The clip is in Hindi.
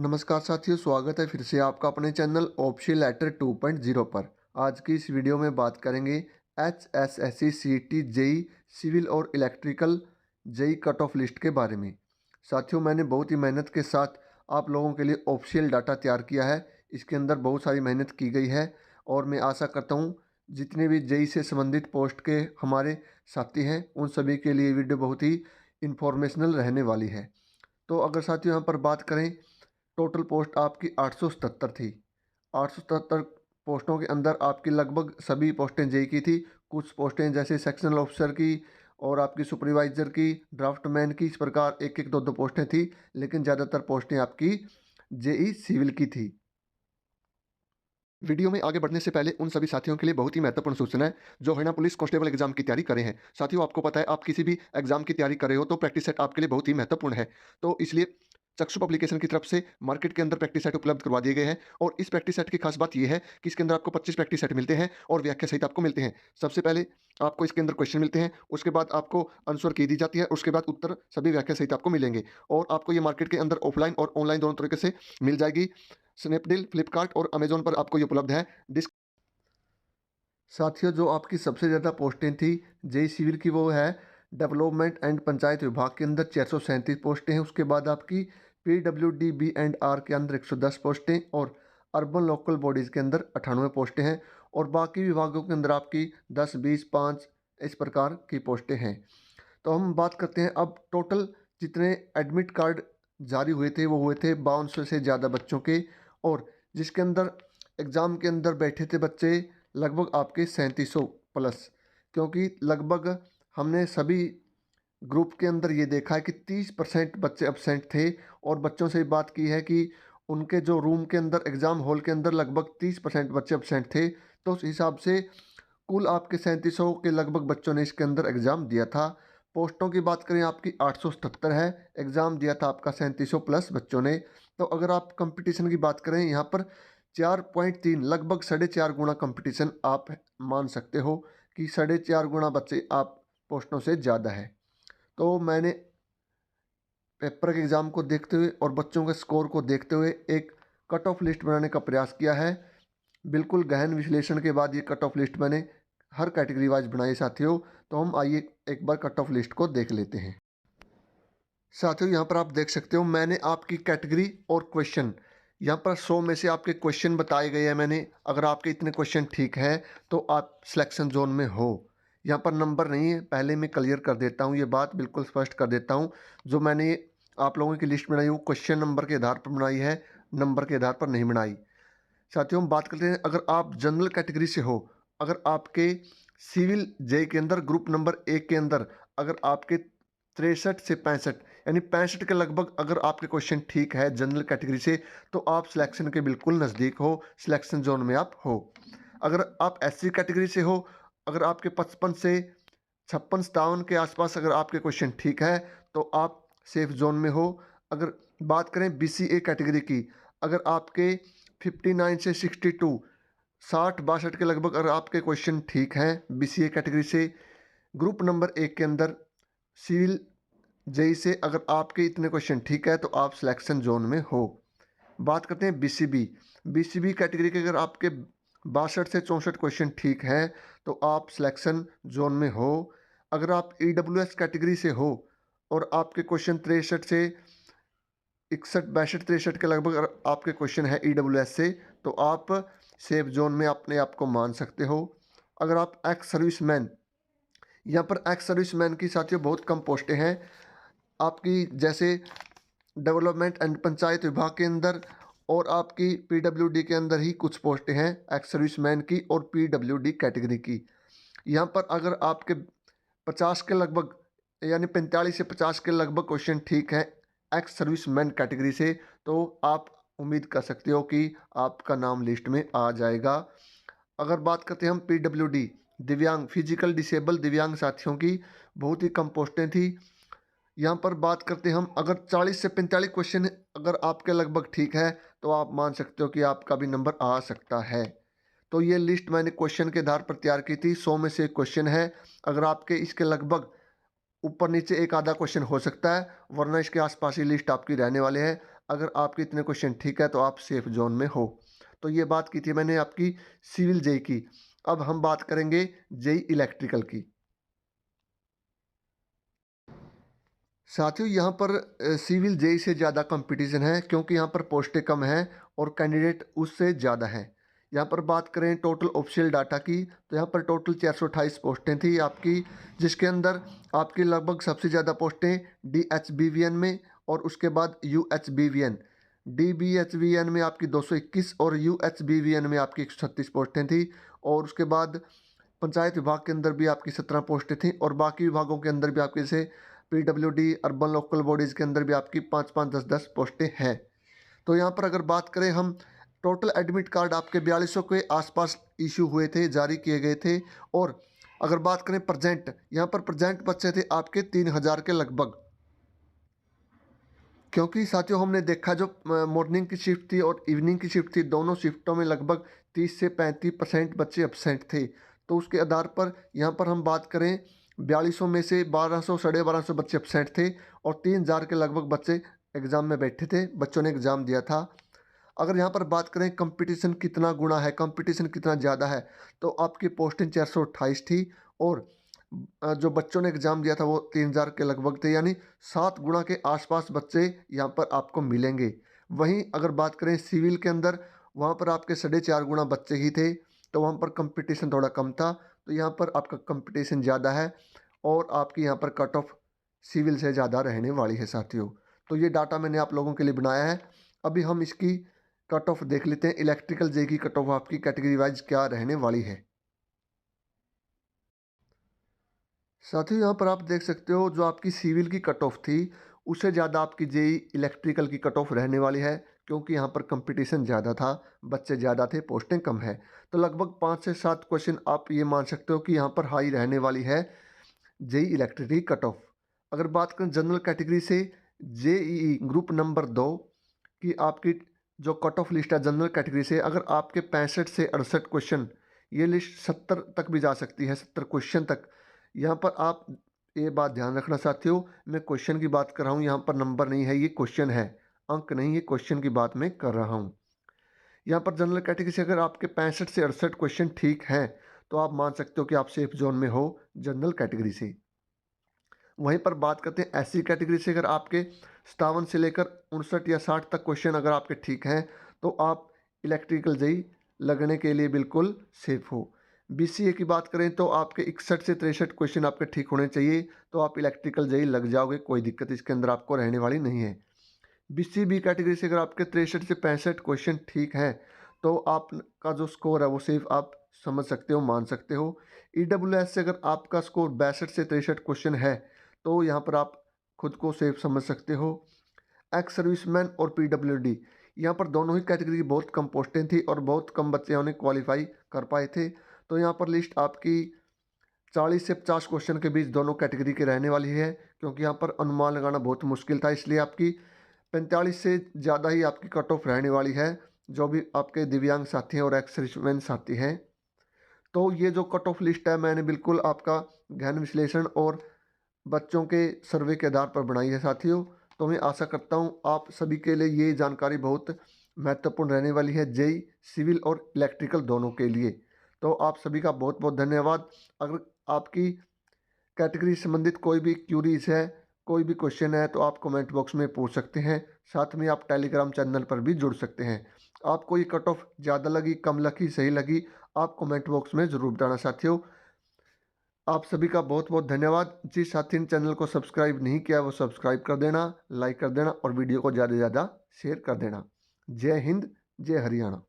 नमस्कार साथियों, स्वागत है फिर से आपका अपने चैनल ऑप्शन लेटर 2.0 पर। आज की इस वीडियो में बात करेंगे HSSC CET जेई सिविल और electrical JE cut off list के बारे में। साथियों, मैंने बहुत ही मेहनत के साथ आप लोगों के लिए ऑफिशियल डाटा तैयार किया है। इसके अंदर बहुत सारी मेहनत की गई है और मैं आशा करता हूँ जितने भी जेई से संबंधित पोस्ट के हमारे साथी हैं उन सभी के लिए वीडियो बहुत ही इंफॉर्मेशनल रहने वाली है। तो अगर साथियों यहाँ पर बात करें, टोटल पोस्ट आपकी 877 थी। 877 पोस्टों के अंदर आपकी लगभग सभी पोस्टें जेई की थी। कुछ पोस्टें जैसे सेक्शनल ऑफिसर की और आपकी सुपरवाइज़र की, ड्राफ्टमैन की, इस प्रकार एक एक दो दो पोस्टें थी, लेकिन ज़्यादातर पोस्टें आपकी जेई सिविल की थी। वीडियो में आगे बढ़ने से पहले उन सभी साथियों के लिए बहुत ही महत्वपूर्ण सूचना है जो हरियाणा पुलिस कांस्टेबल एग्जाम की तैयारी कर रहे हैं। साथियों, आपको पता है आप किसी भी एग्जाम की तैयारी कर रहे हो तो प्रैक्टिस सेट आपके लिए बहुत ही महत्वपूर्ण है। तो इसलिए चक्षु पब्लिकेशन की तरफ से मार्केट के अंदर प्रैक्टिस सेट उपलब्ध करवा दिए गए हैं और इस प्रैक्टिस सेट की खास बात यह है कि इसके अंदर आपको 25 प्रैक्टिस सेट मिलते हैं और व्याख्या सहित आपको मिलते हैं। सबसे पहले आपको इसके अंदर क्वेश्चन मिलते हैं, उसके बाद आपको आंसर की दी जाती है, उसके बाद उत्तर सभी व्याख्या सहित आपको मिलेंगे और आपको ये मार्केट के अंदर ऑफलाइन और ऑनलाइन दोनों तरीके से मिल जाएगी। स्नैपडील, फ्लिपकार्ट और अमेजोन पर आपको ये उपलब्ध है। साथियों, जो आपकी सबसे ज़्यादा पोस्टें थी जेई सिविल की वो है डेवलपमेंट एंड पंचायत विभाग के अंदर 437 पोस्टें हैं। उसके बाद आपकी PWD-B&R के अंदर 110 पोस्टें और अर्बन लोकल बॉडीज़ के अंदर 98 पोस्टें हैं और बाकी विभागों के अंदर आपकी 10, 20, 5 इस प्रकार की पोस्टें हैं। तो हम बात करते हैं अब टोटल जितने एडमिट कार्ड जारी हुए थे वो हुए थे 5200 से ज़्यादा बच्चों के, और जिसके अंदर एग्ज़ाम के अंदर बैठे थे बच्चे लगभग आपके 3700 प्लस, क्योंकि लगभग हमने सभी ग्रुप के अंदर ये देखा है कि 30% बच्चे एब्सेंट थे और बच्चों से बात की है कि उनके जो रूम के अंदर एग्ज़ाम हॉल के अंदर लगभग 30% बच्चे एब्सेंट थे। तो उस हिसाब से कुल आपके 3700 के लगभग बच्चों ने इसके अंदर एग्ज़ाम दिया था। पोस्टों की बात करें आपकी 877 है, एग्ज़ाम दिया था आपका 3700 प्लस बच्चों ने। तो अगर आप कंपटीशन की बात करें यहाँ पर 4.3 लगभग 4.5 गुना कंपटीशन आप मान सकते हो कि 4.5 गुना बच्चे आप पोस्टों से ज़्यादा है। तो मैंने पेपर के एग्ज़ाम को देखते हुए और बच्चों के स्कोर को देखते हुए एक कट ऑफ लिस्ट बनाने का प्रयास किया है। बिल्कुल गहन विश्लेषण के बाद ये कट ऑफ लिस्ट मैंने हर कैटेगरी वाइज बनाई साथियों। तो हम आइए एक बार कट ऑफ लिस्ट को देख लेते हैं। साथियों, यहाँ पर आप देख सकते हो मैंने आपकी कैटेगरी और क्वेश्चन यहाँ पर 100 में से आपके क्वेश्चन बताए गए हैं मैंने। अगर आपके इतने क्वेश्चन ठीक है तो आप सिलेक्शन जोन में हो। यहाँ पर नंबर नहीं है, पहले मैं क्लियर कर देता हूँ, ये बात बिल्कुल स्पष्ट कर देता हूँ। जो मैंने ये आप लोगों की लिस्ट बनाई वो क्वेश्चन नंबर के आधार पर बनाई है, नंबर के आधार पर नहीं बनाई। साथियों, हम बात करते हैं अगर आप जनरल कैटेगरी से हो, अगर आपके सिविल जे के अंदर ग्रुप नंबर 1 के अंदर अगर आपके 63 से 65 यानी 65 के लगभग अगर आपके क्वेश्चन ठीक है जनरल कैटेगरी से, तो आप सिलेक्शन के बिल्कुल नज़दीक हो, सिलेक्शन जोन में आप हो। अगर आप एससी कैटेगरी से हो, अगर आपके 55 से 56, 57 के आसपास अगर आपके क्वेश्चन ठीक है तो आप सेफ जोन में हो। अगर बात करें बीसीए कैटेगरी की, अगर आपके 59 से 62 60-62 के लगभग अगर आपके क्वेश्चन ठीक हैं बीसीए कैटेगरी से, ग्रुप नंबर 1 के अंदर सिविल जेई से अगर आपके इतने क्वेश्चन ठीक है तो आप सिलेक्शन जोन में हो। बात करते हैं बीसीबी। बीसीबी कैटेगरी के अगर आपके 62 से 64 क्वेश्चन ठीक हैं तो आप सिलेक्शन जोन में हो। अगर आप ईडब्ल्यूएस कैटेगरी से हो और आपके क्वेश्चन 63 से 61, 62, 63 के लगभग अगर आपके क्वेश्चन है ईडब्ल्यूएस से, तो आप सेफ जोन में अपने आप को मान सकते हो। अगर आप एक्स सर्विसमैन, यहाँ पर एक्स सर्विसमैन की साथियों बहुत कम पोस्टें हैं आपकी, जैसे डेवलपमेंट एंड पंचायत विभाग के अंदर और आपकी पीडब्ल्यूडी के अंदर ही कुछ पोस्टें हैं एक्स सर्विसमैन की और पीडब्ल्यूडी कैटेगरी की। यहाँ पर अगर आपके 50 के लगभग यानी 45 से 50 के लगभग क्वेश्चन ठीक है एक्स सर्विसमैन कैटेगरी से, तो आप उम्मीद कर सकते हो कि आपका नाम लिस्ट में आ जाएगा। अगर बात करते हैं हम पीडब्ल्यूडी दिव्यांग फिजिकल डिसेबल दिव्यांग साथियों की, बहुत ही कम पोस्टें थी। यहाँ पर बात करते हैं हम अगर 40 से 45 क्वेश्चन अगर आपके लगभग ठीक है तो आप मान सकते हो कि आपका भी नंबर आ सकता है। तो ये लिस्ट मैंने क्वेश्चन के आधार पर तैयार की थी। 100 में से एक क्वेश्चन है, अगर आपके इसके लगभग ऊपर नीचे एक आधा क्वेश्चन हो सकता है, वरना इसके आसपास ही लिस्ट आपकी रहने वाले हैं। अगर आपके इतने क्वेश्चन ठीक है तो आप सेफ जोन में हो। तो ये बात की थी मैंने आपकी सिविल जेई की। अब हम बात करेंगे जेई इलेक्ट्रिकल की। साथियों यहाँ पर सिविल जेई से ज़्यादा कंपटीशन है क्योंकि यहाँ पर पोस्टें कम हैं और कैंडिडेट उससे ज़्यादा हैं। यहाँ पर बात करें टोटल ऑफिशियल डाटा की तो यहाँ पर टोटल 428 पोस्टें थी आपकी, जिसके अंदर आपकी लगभग सबसे ज़्यादा पोस्टें DHBVN में और उसके बाद UHBVN। DBHVN में आपकी 221 और UHBVN में आपकी 136 पोस्टें थी। और उसके बाद पंचायत विभाग के अंदर भी आपकी 17 पोस्टें थी और बाकी विभागों के अंदर भी आपके जैसे PWD अर्बन लोकल बॉडीज़ के अंदर भी आपकी 5-5, 10-10 पोस्टें हैं। तो यहाँ पर अगर बात करें हम, टोटल एडमिट कार्ड आपके 4200 के आसपास इशू हुए थे, जारी किए गए थे। और अगर बात करें प्रेजेंट, यहाँ पर प्रेजेंट बच्चे थे आपके 3000 के लगभग। क्योंकि साथियों हमने देखा जो मॉर्निंग की शिफ्ट थी और इवनिंग की शिफ्ट थी, दोनों शिफ्टों में लगभग 30 से 35% बच्चे एब्सेंट थे। तो उसके आधार पर यहाँ पर हम बात करें 4200 में से 1200, 1250 बच्चे एब्सेंट थे और 3000 के लगभग बच्चे एग्ज़ाम में बैठे थे, बच्चों ने एग्ज़ाम दिया था। अगर यहाँ पर बात करें कंपटीशन कितना गुना है, कंपटीशन कितना ज़्यादा है, तो आपकी पोस्टिंग 428 थी और जो बच्चों ने एग्ज़ाम दिया था वो 3000 के लगभग थे, यानी 7 गुना के आसपास बच्चे यहाँ पर आपको मिलेंगे। वहीं अगर बात करें सिविल के अंदर, वहाँ पर आपके 4.5 गुना बच्चे ही थे, तो वहाँ पर कंपटीशन थोड़ा कम था। तो यहाँ पर आपका कंपटीशन ज़्यादा है और आपकी यहाँ पर कट ऑफ सिविल से ज़्यादा रहने वाली है साथियों। तो ये डाटा मैंने आप लोगों के लिए बनाया है। अभी हम इसकी कट ऑफ देख लेते हैं, इलेक्ट्रिकल जे की कट ऑफ आपकी कैटेगरी वाइज क्या रहने वाली है। साथियों यहाँ पर आप देख सकते हो जो आपकी सिविल की कट ऑफ थी उससे ज़्यादा आपकी जेई इलेक्ट्रिकल की कट ऑफ रहने वाली है, क्योंकि यहाँ पर कंपटीशन ज़्यादा था, बच्चे ज़्यादा थे, पोस्टें कम है। तो लगभग 5 से 7 क्वेश्चन आप ये मान सकते हो कि यहाँ पर हाई रहने वाली है जेई इलेक्ट्रिक की कट ऑफ। अगर बात करें जनरल कैटेगरी से, जेईई ग्रुप नंबर 2 की आपकी जो कट ऑफ लिस्ट है जनरल कैटेगरी से, अगर आपके 65 से 68 क्वेश्चन, ये लिस्ट 70 तक भी जा सकती है, 70 क्वेश्चन तक। यहाँ पर आप ये बात ध्यान रखना साथियों, मैं क्वेश्चन की बात कर रहा हूँ, यहाँ पर नंबर नहीं है, ये क्वेश्चन है, अंक नहीं, ये क्वेश्चन की बात मैं कर रहा हूँ। यहाँ पर जनरल कैटेगरी से अगर आपके 65 से 68 क्वेश्चन ठीक हैं तो आप मान सकते हो कि आप सेफ जोन में हो जनरल कैटेगरी से। वहीं पर बात करते हैं एससी कैटेगरी से, अगर आपके 57 से लेकर 59 या 60 तक क्वेश्चन अगर आपके ठीक हैं तो आप इलेक्ट्रिकल जेई लगने के लिए बिल्कुल सेफ हो। बीसीए की बात करें तो आपके 61 से 63 क्वेश्चन आपके ठीक होने चाहिए, तो आप इलेक्ट्रिकल जेई लग जाओगे, कोई दिक्कत इसके अंदर आपको रहने वाली नहीं है। बीसीबी कैटेगरी से अगर आपके 63 से 65 क्वेश्चन ठीक हैं तो आपका जो स्कोर है वो सेफ आप समझ सकते हो, मान सकते हो। ईडब्ल्यूएस से अगर आपका स्कोर 62 से 63 क्वेश्चन है तो यहाँ पर आप खुद को सेफ समझ सकते हो। एक्स सर्विसमैन और पीडब्ल्यूडी, यहाँ पर दोनों ही कैटेगरी की बहुत कम पोस्टें थी और बहुत कम बच्चे उन्हें क्वालिफाई कर पाए थे। तो यहाँ पर लिस्ट आपकी 40 से 50 क्वेश्चन के बीच दोनों कैटेगरी की रहने वाली है, क्योंकि यहाँ पर अनुमान लगाना बहुत मुश्किल था, इसलिए आपकी 45 से ज़्यादा ही आपकी कट ऑफ रहने वाली है, जो भी आपके दिव्यांग साथी हैं और एक्स सर्विसमैन साथी हैं। तो ये जो कट ऑफ लिस्ट है मैंने बिल्कुल आपका गहन विश्लेषण और बच्चों के सर्वे के आधार पर बनाई है साथियों। तो मैं आशा करता हूँ आप सभी के लिए ये जानकारी बहुत महत्वपूर्ण रहने वाली है, जेई सिविल और इलेक्ट्रिकल दोनों के लिए। तो आप सभी का बहुत बहुत धन्यवाद। अगर आपकी कैटेगरी संबंधित कोई भी क्यूरीज है, कोई भी क्वेश्चन है तो आप कमेंट बॉक्स में पूछ सकते हैं। साथ में आप टेलीग्राम चैनल पर भी जुड़ सकते हैं। आपको ये कट ऑफ ज़्यादा लगी, कम लगी, सही लगी, आप कमेंट बॉक्स में ज़रूर बताना साथियों। आप सभी का बहुत बहुत धन्यवाद। जिस साथी ने चैनल को सब्सक्राइब नहीं किया वो सब्सक्राइब कर देना, लाइक कर देना और वीडियो को ज़्यादा से ज़्यादा शेयर कर देना। जय हिंद, जय हरियाणा।